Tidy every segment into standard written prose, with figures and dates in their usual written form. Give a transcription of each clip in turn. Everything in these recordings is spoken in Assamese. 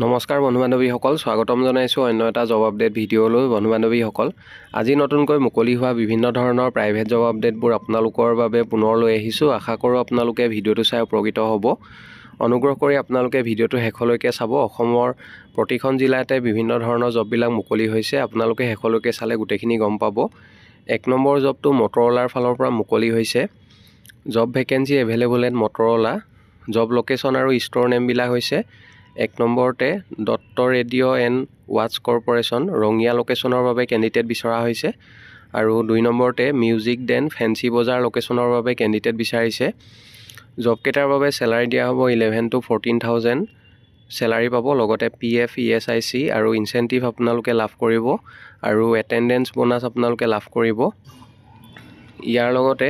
নমস্কাৰ বন্ধু বান্ধৱীসকল, স্বাগতম জনাইছোঁ অন্য এটা জব আপডেট ভিডিঅ'লৈ। বন্ধু বান্ধৱীসকল, আজি নতুনকৈ মুকলি হোৱা বিভিন্ন ধৰণৰ প্ৰাইভেট জব আপডেটবোৰ আপোনালোকৰ বাবে পুনৰ লৈ আহিছোঁ। আশা কৰোঁ আপোনালোকে ভিডিঅ'টো চাই উপকৃত হ'ব। অনুগ্ৰহ কৰি আপোনালোকে ভিডিঅ'টো শেষলৈকে চাব। অসমৰ প্ৰতিখন জিলাতে বিভিন্ন ধৰণৰ জববিলাক মুকলি হৈছে। আপোনালোকে শেষলৈকে চালে গোটেইখিনি গম পাব। 1 নম্বৰ জবটো মটৰলাৰ ফালৰ পৰা মুকলি হৈছে। জব ভেকেঞ্চি এভেইলেবল এট মটৰলা। জব লোকেশ্যন আৰু ষ্ট'ৰ নেমবিলাক হৈছে 1 নম্বৰতে দত্ত ৰেডিঅ' এণ্ড ৱাটছ কৰ্পৰেশ্যন, ৰঙিয়া লোকেশ্যনৰ বাবে কেণ্ডিডেট বিচৰা হৈছে। আৰু 2 নম্বৰতে মিউজিক ডেন, ফেঞ্চি বজাৰ লোকেশ্যনৰ বাবে কেণ্ডিডেট বিচাৰিছে। জবকেইটাৰ বাবে চেলাৰী দিয়া হ'ব 11 to 14,000 চেলাৰী পাব। লগতে PF, ESIC আৰু ইনচেণ্টিভ আপোনালোকে লাভ কৰিব আৰু এটেণ্ডেঞ্চ বোনাছ আপোনালোকে লাভ কৰিব। ইয়াৰ লগতে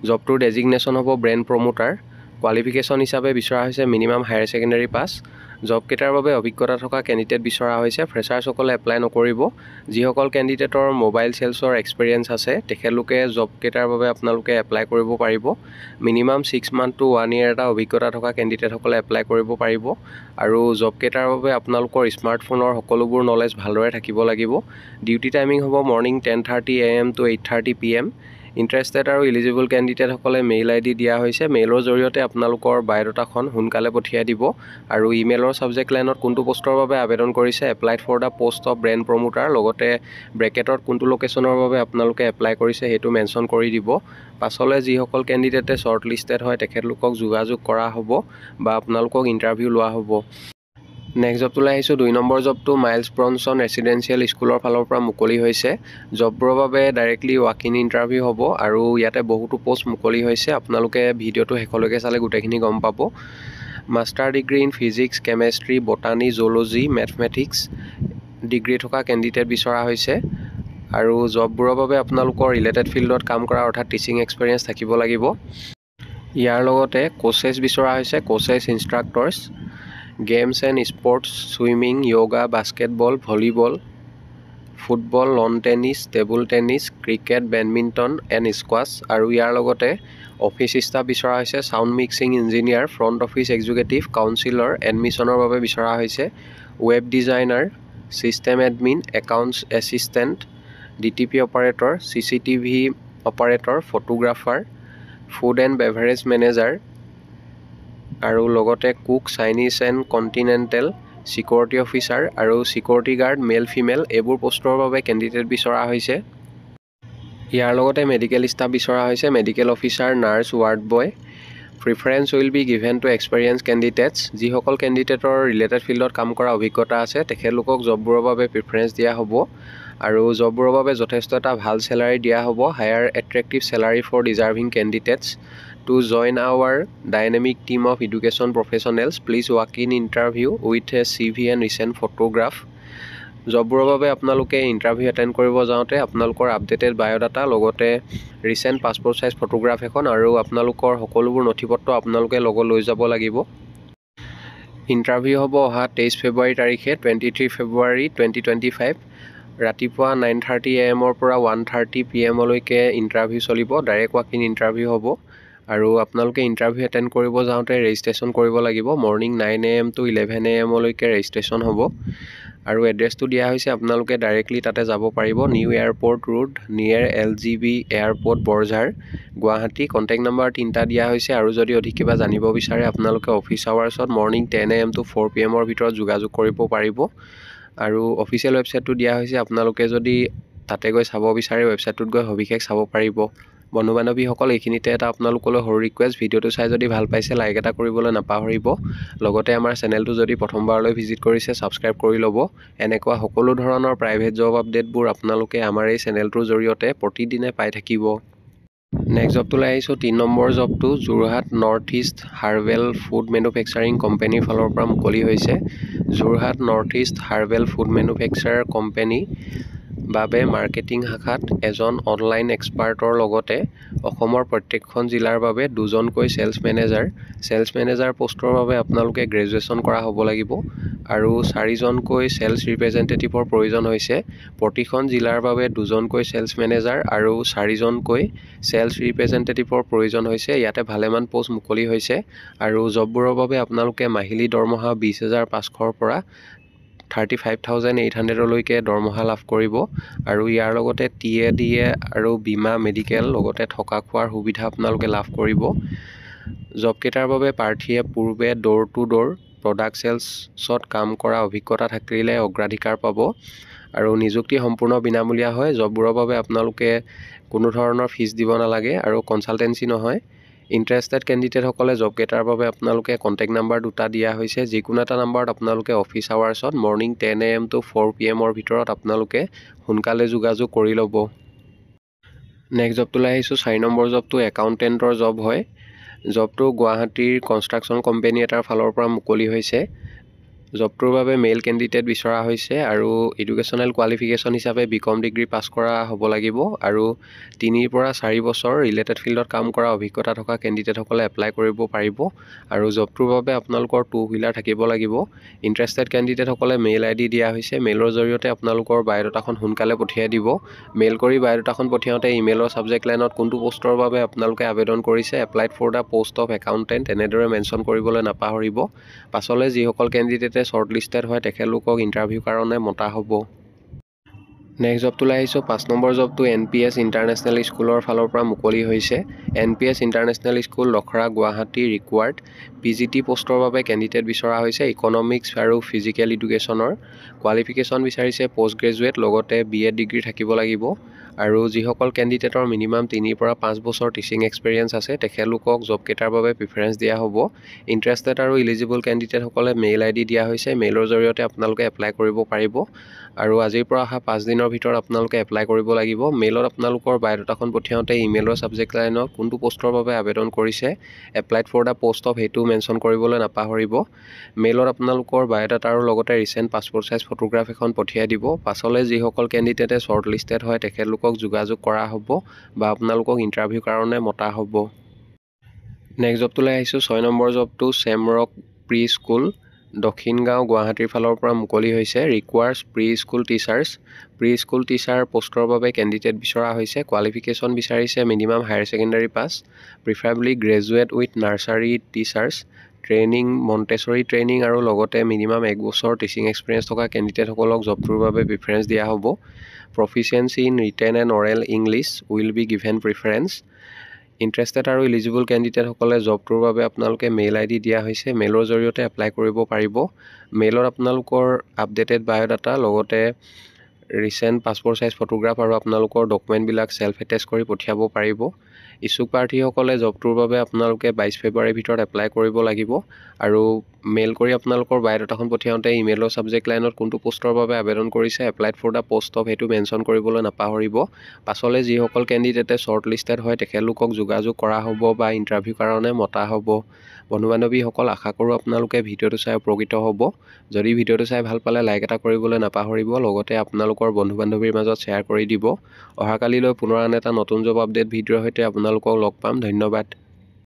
জবটোৰ ডেজিগনেশ্যন হ'ব ব্ৰেণ্ড প্ৰমোটাৰ। কোৱালিফিকেশ্যন হিচাপে বিচৰা হৈছে মিনিমাম হায়াৰ ছেকেণ্ডেৰী পাছ। জবকেইটাৰ বাবে অভিজ্ঞতা থকা কেণ্ডিডেট বিচৰা হৈছে। ফ্ৰেছাৰ্ছসকলে এপ্লাই নকৰিব। যিসকল কেণ্ডিডেটৰ মোবাইল চেলছৰ এক্সপিৰিয়েঞ্চ আছে তেখেতলোকে জবকেইটাৰ বাবে আপোনালোকে এপ্লাই কৰিব পাৰিব। মিনিমাম 6 month to 1 year এটা অভিজ্ঞতা থকা কেণ্ডিডেটসকলে এপ্লাই কৰিব পাৰিব। আৰু জবকেইটাৰ বাবে আপোনালোকৰ স্মাৰ্টফোনৰ সকলোবোৰ নলেজ ভালদৰে থাকিব লাগিব। ডিউটি টাইমিং হ'ব morning 10:30 AM to 8:30 PM। Interested আৰু ইলিজিবল কেণ্ডিডেটসকলে মেইল ID দিয়া হৈছে। মেইলৰ জৰিয়তে আপোনালোকৰ বায়'ডাটাখন সোনকালে পঠিয়াই দিব। আৰু ইমেইলৰ ছাবজেক্ট লাইনত কোনটো পোষ্টৰ বাবে আবেদন কৰিছে, applied for the post of brand promoter, লগতে ব্ৰেকেটত কোনটো লোকেশ্যনৰ বাবে আপোনালোকে এপ্লাই কৰিছে সেইটো মেনশ্যন কৰি দিব। পাছলৈ যিসকল কেণ্ডিডেটে শ্বৰ্ট লিষ্টেড হয় তেখেতলোকক যোগাযোগ কৰা হ'ব বা আপোনালোকক ইণ্টাৰভিউ লোৱা হ'ব। নেক্সট জবটোলৈ আহিছোঁ। 2 নম্বৰ জবটো মাইলছ ব্ৰনছন ৰেচিডেঞ্চিয়েল স্কুলৰ ফালৰ পৰা মুকলি হৈছে। জববোৰৰ বাবে ডাইৰেক্টলি ৱাক ইন ইণ্টাৰভিউ হ'ব আৰু ইয়াতে বহুতো পোষ্ট মুকলি হৈছে। আপোনালোকে ভিডিঅ'টো শেষলৈকে চালে গোটেইখিনি গম পাব। Master degree in physics, chemistry, botany, zoology, mathematics degree থকা কেণ্ডিডেট বিচৰা হৈছে। আৰু জববোৰৰ বাবে আপোনালোকৰ ৰিলেটেড ফিল্ডত কাম কৰা অৰ্থাৎ টিচিং এক্সপিৰিয়েঞ্চ থাকিব লাগিব। ইয়াৰ লগতে কোচেছ বিচৰা হৈছে, coaches instructors, games and sports, swimming, yoga, basketball, volleyball, football, lawn tennis, table tennis, cricket, badminton and squash. আৰু ইয়াৰ লগতে অফিচ ষ্টাফ বিচৰা হৈছে, sound mixing engineer, front office executive, counsellor, এডমিশ্যনৰ বাবে বিচৰা হৈছে। Web designer, system admin, accounts assistant, DTP operator, CCTV operator, photographer, food and beverage manager আৰু লগতে cook, Chinese and continental, security officer আৰু ছিকিউৰিটি গাৰ্ড মেল ফিমেল এইবোৰ পোষ্টৰ বাবে কেণ্ডিডেট বিচৰা হৈছে। ইয়াৰ লগতে মেডিকেল ষ্টাফ বিচৰা হৈছে, medical officer, nurse, ward boy. Preference will be given to experience candidates. যিসকল কেণ্ডিডেটৰ ৰিলেটেড ফিল্ডত কাম কৰা অভিজ্ঞতা আছে তেখেতলোকক জববোৰৰ বাবে প্ৰিফাৰেঞ্চ দিয়া হ'ব আৰু জববোৰৰ বাবে যথেষ্ট এটা ভাল চেলাৰী দিয়া হ'ব। Higher attractive salary for deserving candidates. To join our dynamic team of education professionals, please walk in interview with a CV and recent photograph. জববোৰৰ বাবে আপোনালোকে ইণ্টাৰভিউ এটেণ্ড কৰিব যাওঁতে আপোনালোকৰ আপডেটেড বায়'ডাটা, লগতে ৰিচেণ্ট পাছপৰ্ট চাইজ ফটোগ্ৰাফ এখন আৰু আপোনালোকৰ সকলোবোৰ নথিপত্ৰ আপোনালোকে লগত লৈ যাব লাগিব। ইণ্টাৰভিউ হ'ব অহা 23 ফেব্ৰুৱাৰী তাৰিখে, 23 ফেব্ৰুৱাৰী 2025। ৰাতিপুৱা 9:30 AM পৰা 1:30 PM লৈকে ইণ্টাৰভিউ চলিব। ডাইৰেক্ট ৱাক ইন ইণ্টাৰভিউ হ'ব আৰু আপোনালোকে ইণ্টাৰভিউ এটেণ্ড কৰিব যাওঁতে ৰেজিষ্ট্ৰেশ্যন কৰিব লাগিব। মৰ্ণিং 9 AM to 11 AM লৈকে ৰেজিষ্ট্ৰেশ্যন হ'ব আৰু এড্ৰেছটো দিয়া হৈছে, আপোনালোকে ডাইৰেক্টলি তাতে যাব পাৰিব। New airport road near LGB airport, Borjhar, Guwahati. Contact number 3টা দিয়া হৈছে আৰু যদি অধিক কিবা জানিব বিচাৰে আপোনালোকে office আৱাৰ্ছত morning 10 AM to 4 PM ভিতৰত যোগাযোগ কৰিব পাৰিব। আৰু অফিচিয়েল ৱেবছাইটটো দিয়া হৈছে, আপোনালোকে যদি তাতে গৈ চাব বিচাৰে ৱেবছাইটটোত গৈ সবিশেষ চাব পাৰিব। বন্ধু বান্ধৱীসকল, এইখিনিতে এটা আপোনালোকলৈ সৰু ৰিকুৱেষ্ট, ভিডিঅ'টো চাই যদি ভাল পাইছে লাইক এটা কৰিবলৈ নাপাহৰিব। লগতে আমাৰ চেনেলটো যদি প্ৰথমবাৰলৈ ভিজিট কৰিছে ছাবস্ক্ৰাইব কৰি ল'ব। এনেকুৱা সকলো ধৰণৰ প্ৰাইভেট জব আপডেটবোৰ আপোনালোকে আমাৰ এই চেনেলটোৰ জৰিয়তে প্ৰতিদিনে পাই থাকিব। নেক্সট জবটোলৈ আহিছোঁ। 3 নম্বৰ জবটো Jorhat north east herbal food manufacturing কোম্পানীৰ ফালৰ পৰা মুকলি হৈছে। Jorhat north east herbal food manufacture company বাবে মাৰ্কেটিং শাখাত এজন অনলাইন এক্সপাৰ্টৰ লগতে অসমৰ প্ৰত্যেকখন জিলাৰ বাবে দুজনকৈ চেলছ মেনেজাৰ পোষ্টৰ বাবে আপোনালোকে গ্ৰেজুৱেশ্যন কৰা হ'ব লাগিব আৰু 4জনকৈ চেলছ ৰিপ্ৰেজেণ্টেটিভৰ প্ৰয়োজন হৈছে। প্ৰতিখন জিলাৰ বাবে দুজনকৈ চেলছ মেনেজাৰ আৰু 4জনকৈ চেলছ ৰিপ্ৰেজেণ্টেটিভৰ প্ৰয়োজন হৈছে। ইয়াতে ভালেমান পোষ্ট মুকলি হৈছে আৰু জববোৰৰ বাবে আপোনালোকে মাহিলী দৰমহা 20,500ৰ পৰা 35,800লৈকে দৰমহা লাভ কৰিব আৰু ইয়াৰ লগতে টিএ ডিএ আৰু বীমা মেডিকেল লগতে থকা খোৱাৰ সুবিধা আপোনালোকে লাভ কৰিব। জবকেইটাৰ বাবে প্ৰাৰ্থীয়ে পূৰ্বে ড'ৰ টু ড'ৰ প্ৰডাক্ট চেলছত কাম কৰা অভিজ্ঞতা থাকিলে অগ্ৰাধিকাৰ পাব আৰু নিযুক্তি সম্পূৰ্ণ বিনামূলীয়া হয়। জববোৰৰ বাবে আপোনালোকে কোনো ধৰণৰ ফিজ দিব নালাগে আৰু কনচালটেঞ্চি নহয়। ইণ্টাৰেষ্টেড কেণ্ডিডেটসকলে জবকেইটাৰ বাবে আপোনালোকে কণ্টেক্ট নাম্বাৰ দুটা দিয়া হৈছে। যিকোনো এটা নাম্বাৰত আপোনালোকে office আৱাৰ্ছত morning 10 AM to 4 PM ভিতৰত আপোনালোকে সোনকালে যোগাযোগ কৰি ল'ব। নেক্সট জবটোলৈ আহিছোঁ। 4 নম্বৰ জবটো একাউণ্টেণ্টৰ জব হয়। জবটো গুৱাহাটীৰ কনষ্ট্ৰাকশ্যন কোম্পানী এটাৰ ফালৰ পৰা মুকলি হৈছে। জবটোৰ বাবে মেইল কেণ্ডিডেট বিচৰা হৈছে আৰু এডুকেশ্যনেল কোৱালিফিকেশ্যন হিচাপে BCom ডিগ্ৰী পাছ কৰা হ'ব লাগিব আৰু 3 পৰা 4 বছৰ ৰিলেটেড ফিল্ডত কাম কৰা অভিজ্ঞতা থকা কেণ্ডিডেটসকলে এপ্লাই কৰিব পাৰিব আৰু জবটোৰ বাবে আপোনালোকৰ 2 হুইলাৰ থাকিব লাগিব। ইণ্টাৰেষ্টেড কেণ্ডিডেটসকলে মেইল ID দিয়া হৈছে। মেইলৰ জৰিয়তে আপোনালোকৰ বায়'ডাটাখন সোনকালে পঠিয়াই দিব। মেইল কৰি বায়'ডাটাখন পঠিয়াওঁতে ইমেইলৰ ছাবজেক্ট লাইনত কোনটো পোষ্টৰ বাবে আপোনালোকে আবেদন কৰিছে, applied for the post of accountant এনেদৰে মেনশ্যন কৰিবলৈ নাপাহৰিব। পাছলৈ যিসকল কেণ্ডিডেটে শ্বৰ্টলিষ্টেড হয় তেখেতলোকক ইণ্টাৰভিউৰ কাৰণে মতা হ'ব। নেক্সট জবটোলৈ আহিছোঁ। 5 নম্বৰ জবটো NPS ইণ্টাৰনেশ্যনেল স্কুলৰ ফালৰ পৰা মুকলি হৈছে। NPS international school Lokhra Guwahati required PGT পোষ্টৰ বাবে কেণ্ডিডেট বিচৰা হৈছে। ইকনমিক্স আৰু ফিজিকেল এডুকেশ্যনৰ কোৱালিফিকেশ্যন বিচাৰিছে পষ্ট গ্ৰেজুৱেট লগতে BA ডিগ্ৰী থাকিব লাগিব আৰু যিসকল কেণ্ডিডেটৰ মিনিমাম 3 পৰা 5 বছৰ টিচিং এক্সপিৰিয়েঞ্চ আছে তেখেতলোকক জবকেইটাৰ বাবে প্ৰিফাৰেঞ্চ দিয়া হ'ব। ইণ্টাৰেষ্টেড আৰু ইলিজিবল কেণ্ডিডেটসকলে মেইল ID দিয়া হৈছে। মেইলৰ জৰিয়তে আপোনালোকে এপ্লাই কৰিব পাৰিব আৰু আজিৰ পৰা অহা 5 দিনৰ ভিতৰত আপোনালোকে এপ্লাই কৰিব লাগিব। মেইলত আপোনালোকৰ বায়'ডাটাখন পঠিয়াওঁতে ইমেইলৰ ছাবজেক্ট লাইনত কোনটো পোষ্টৰ বাবে আবেদন কৰিছে, applied for the post of সেইটো মেনশ্যন কৰিবলৈ নাপাহৰিব। মেইলত আপোনালোকৰ বায়'ডাটা আৰু লগতে ৰিচেণ্ট পাছপৰ্ট চাইজ ফটোগ্ৰাফ এখন পঠিয়াই দিব। পাছলৈ যিসকল কেণ্ডিডেটে শ্বৰ্টলিষ্টেড হয় তেখেতলোকক যোগাযোগ কৰা হ'ব বা আপোনালোকক ইণ্টাৰভিউৰ কাৰণে মতা হ'ব। নেক্সট জবটোলৈ আহিছোঁ। 6 নম্বৰ জবটো চেমৰক প্ৰি স্কুল দক্ষিণগাঁও গুৱাহাটীৰ ফালৰ পৰা মুকলি হৈছে। ৰিকুৱাৰ্ছ প্ৰি স্কুল টিচাৰ পোষ্টৰ বাবে কেণ্ডিডেট বিচৰা হৈছে। কোৱালিফিকেশ্যন বিচাৰিছে minimum higher secondary pass, preferably graduate with nursery teachers training, Montessori training আৰু লগতে মিনিমাম 1 বছৰ টিচিং এক্সপিৰিয়েঞ্চ থকা কেণ্ডিডেটসকলক জবটোৰ বাবে প্ৰিফাৰেঞ্চ দিয়া হ'ব। Proficiency in written and oral English will be given preference. Interested আৰু ইলিজিবল কেণ্ডিডেটসকলে জবটোৰ বাবে আপোনালোকে মেইল ID দিয়া হৈছে। মেইলৰ জৰিয়তে এপ্লাই কৰিব পাৰিব। মেইলত আপোনালোকৰ আপডেটেড বায়'ডাটা লগতে ৰিচেণ্ট পাছপৰ্ট চাইজ ফটোগ্ৰাফ আৰু আপোনালোকৰ ডকুমেণ্টবিলাক ছেল্ফ এটেচ কৰি পঠিয়াব পাৰিব। ইচ্ছুক প্ৰাৰ্থীসকলে জবটোৰ বাবে আপোনালোকে 22 ফেব্ৰুৱাৰীৰ ভিতৰত এপ্লাই কৰিব লাগিব আৰু মেইল কৰি আপোনালোকৰ বায়'ডাটাখন পঠিয়াওঁতে ইমেইলৰ ছাবজেক্ট লাইনত কোনটো পোষ্টৰ বাবে আবেদন কৰিছে, applied for the post of সেইটো মেনশ্যন কৰিবলৈ নাপাহৰিব। পাছলৈ যিসকল কেণ্ডিডেটে শ্বৰ্টলিষ্টেড হয় তেখেতলোকক যোগাযোগ কৰা হ'ব বা ইণ্টাৰভিউৰ কাৰণে মতা হ'ব। বন্ধু বান্ধৱীসকল, আশা কৰোঁ আপোনালোকে ভিডিঅ'টো চাই উপকৃত হ'ব। যদি ভিডিঅ'টো চাই ভাল পালে লাইক এটা কৰিবলৈ নাপাহৰিব, লগতে আপোনালোকৰ বন্ধু বান্ধৱীৰ মাজত শ্বেয়াৰ কৰি দিব। অহাকালিলৈ পুনৰ আন এটা নতুন জব আপডেট ভিডিঅ'ৰ সৈতে আপোনালোকক লগ পাম। ধন্যবাদ।